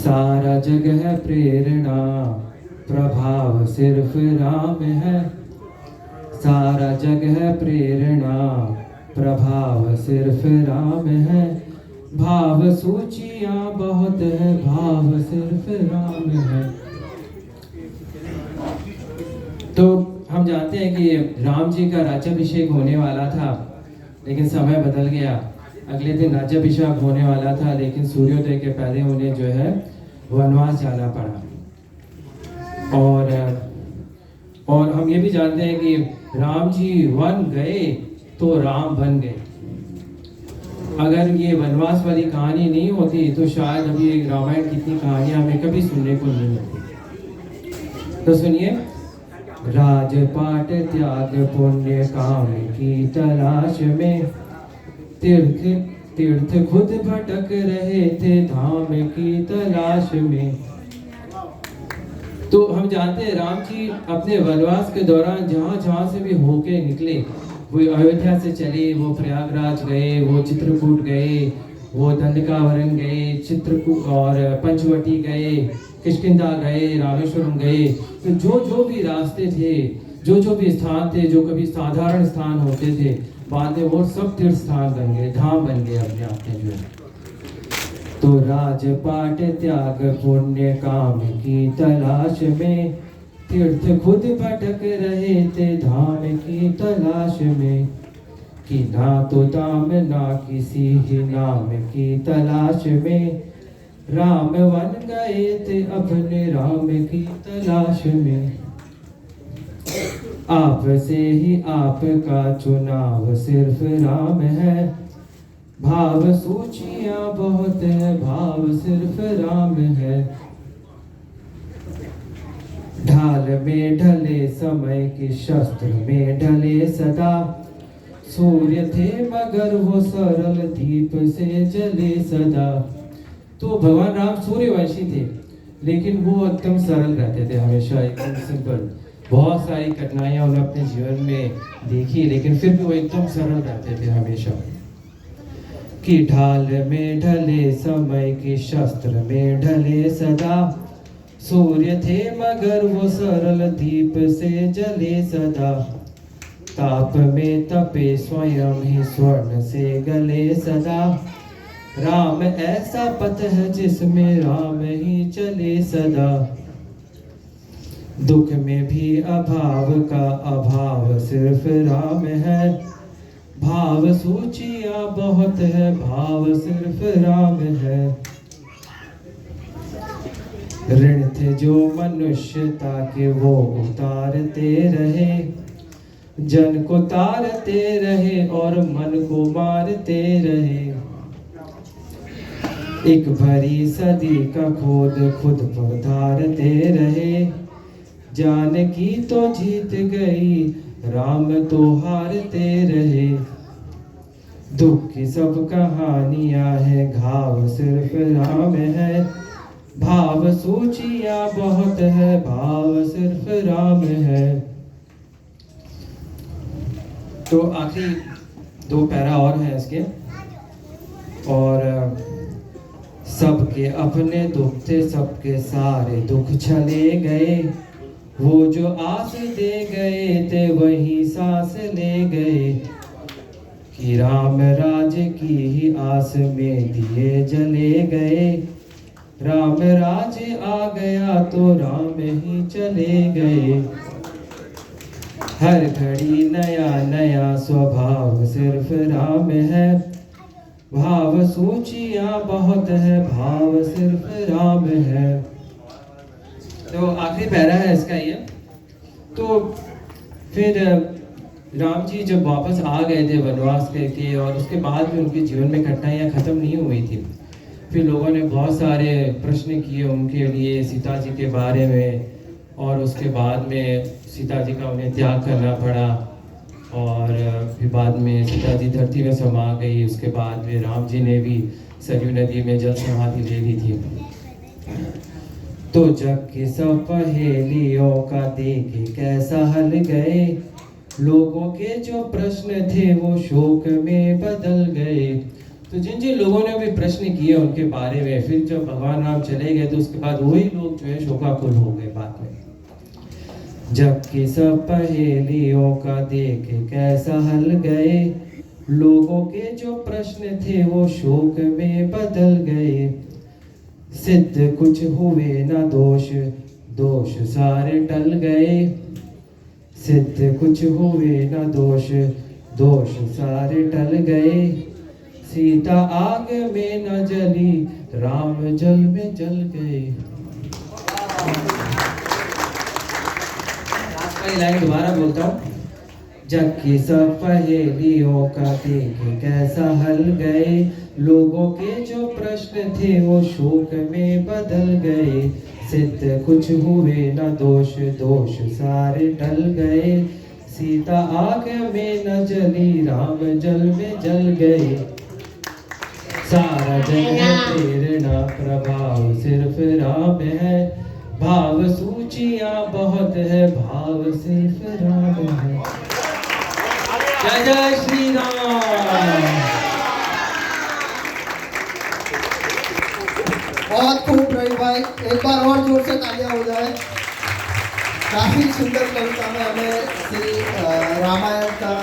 सारा जग है प्रेरणा, प्रभाव सिर्फ राम है। सारा जग है प्रेरणा, प्रभाव सिर्फ राम है। भाव सूचियाँ बहुत है, भाव सिर्फ राम है। तो हम जानते हैं कि राम जी का राज्याभिषेक होने वाला था, लेकिन समय बदल गया। अगले दिन राज्याभिषेक होने वाला था, लेकिन सूर्योदय के पहले उन्हें जो है वनवास जाना पड़ा। और हम ये भी जानते हैं कि राम जी वन गए तो राम बन गए। अगर ये वनवास वाली कहानी नहीं होती तो शायद अभी रामायण की इतनी कहानियां हमें कभी सुनने को नहीं मिलती। तो सुनिए, राजपाट त्याग पुण्य काम की तलाश में, तीर्थ तीर्थ खुद भटक रहे थे धाम की तलाश में। तो हम जानते हैं राम जी अपने वनवास के दौरान जहाँ से भी होके निकले, वो अयोध्या से चले, वो प्रयागराज गए, वो चित्रकूट गए, वो दंडकावरण गए, चित्रकूट और पंचवटी गए, किष्किंधा गए, रामेश्वरम गए। तो जो भी रास्ते थे, जो भी स्थान थे, जो कभी साधारण स्थान होते थे, बाद में वो सब तीर्थ स्थान बन गए, धाम बन गए अपने आप में जो है। तो राजपाट त्याग पुण्य काम की तलाश में, तीर्थ खुद भटक रहे थे धाम की तलाश में। कि ना तो दाम ना किसी ही नाम की तलाश में, राम वन गए थे अपने राम की तलाश में। आप से ही आपका चुनाव सिर्फ राम है, भाव सूचियाँ बहुत है, भाव सिर्फ राम है। ढाल में ढले समय की शस्त्र में ढले सदा, सूर्य थे मगर वो सरल दीप से जले सदा। तो भगवान राम सूर्यवंशी थे, लेकिन वो एकदम सरल रहते थे, हमेशा एकदम सिंपल। बहुत सारी कठिनाइयां उन्होंने अपने जीवन में देखी, लेकिन फिर भी वो एकदम सरल रहते थे हमेशा। कि ढाल में ढले समय की शस्त्र में ढले सदा, सूर्य थे मगर वो सरल दीप से जले सदा। ताप में तपे स्वयं ही स्वर्ण से गले सदा, राम ऐसा पथ है जिसमें राम ही चले सदा। दुख में भी अभाव का अभाव सिर्फ राम है, भाव सूचियाँ बहुत है, भाव सिर्फ राम है। ऋण थे जो मनुष्यता के वो उतारते रहे, जन को तारते रहे और मन को मारते रहे। एक भरी सदी का खोद खुद पधारते रहे, जानकी तो जीत गई राम तो हारते रहे। दुख की सब कहानियां है, घाव सिर्फ राम है, भाव सूचियाँ बहुत है, भाव सिर्फ राम है। तो आखिरी दो पैरा और हैं इसके। और सबके अपने दुख थे, सबके सारे दुख चले गए, वो जो आस दे गए थे वही सांस ले गए। कि राम राज की ही आस में दिए जले गए, राम राज आ गया तो राम ही चले गए। हर घड़ी नया नया स्वभाव सिर्फ राम है, भाव सूचियाँ बहुत है, भाव सिर्फ राम है। तो आखिरी पैरा है इसका ये। तो फिर राम जी जब वापस आ गए थे वनवास के, और उसके बाद भी उनके जीवन में कठिनाइयाँ खत्म नहीं हुई थी। फिर लोगों ने बहुत सारे प्रश्न किए उनके लिए सीता जी के बारे में, और उसके बाद में सीता जी का उन्हें त्याग करना पड़ा, और फिर बाद में सीता जी धरती में समा गई। उसके बाद में राम जी ने भी सरयू नदी में जल समाधि ले ली थी। तो जग के सब पहेलियों का देखे कैसा हल गए, लोगों के जो प्रश्न थे वो शोक में बदल गए। तो जिन जिन लोगों ने भी प्रश्न किए उनके बारे में, फिर जब भगवान राम चले गए तो उसके बाद वही लोग जो है शोकाकुल हो गए बाद में। जबकि सब पहेलियों का देख कैसा हल गए, लोगों के जो प्रश्न थे वो शोक में बदल गए। सिद्ध कुछ हुए न दोष, दोष सारे टल गए। सिद्ध कुछ हुए न दोष, दोष सारे टल गए। सीता आग में न जली, राम जल में जल गए। पहली लाइन दोबारा बोलता हूँ। जग की सब पहेलियों का देख कैसा हल गए, लोगों के जो प्रश्न थे वो शोक में बदल गए। सिद्ध कुछ हुए न दोष, दोष सारे टल गए। सीता आग में न जली, राम जल में जल गए। सारा जग है प्रेरणा, प्रभाव सिर्फ राम है। भाव सूचियां बहुत है, भाव सिर्फ राम है। जय जय श्री राम। बहुत खूब रवि भाई, एक बार और जोर से तालियां हो जाए। काफी सुंदर कविता में हमें श्री रामायण का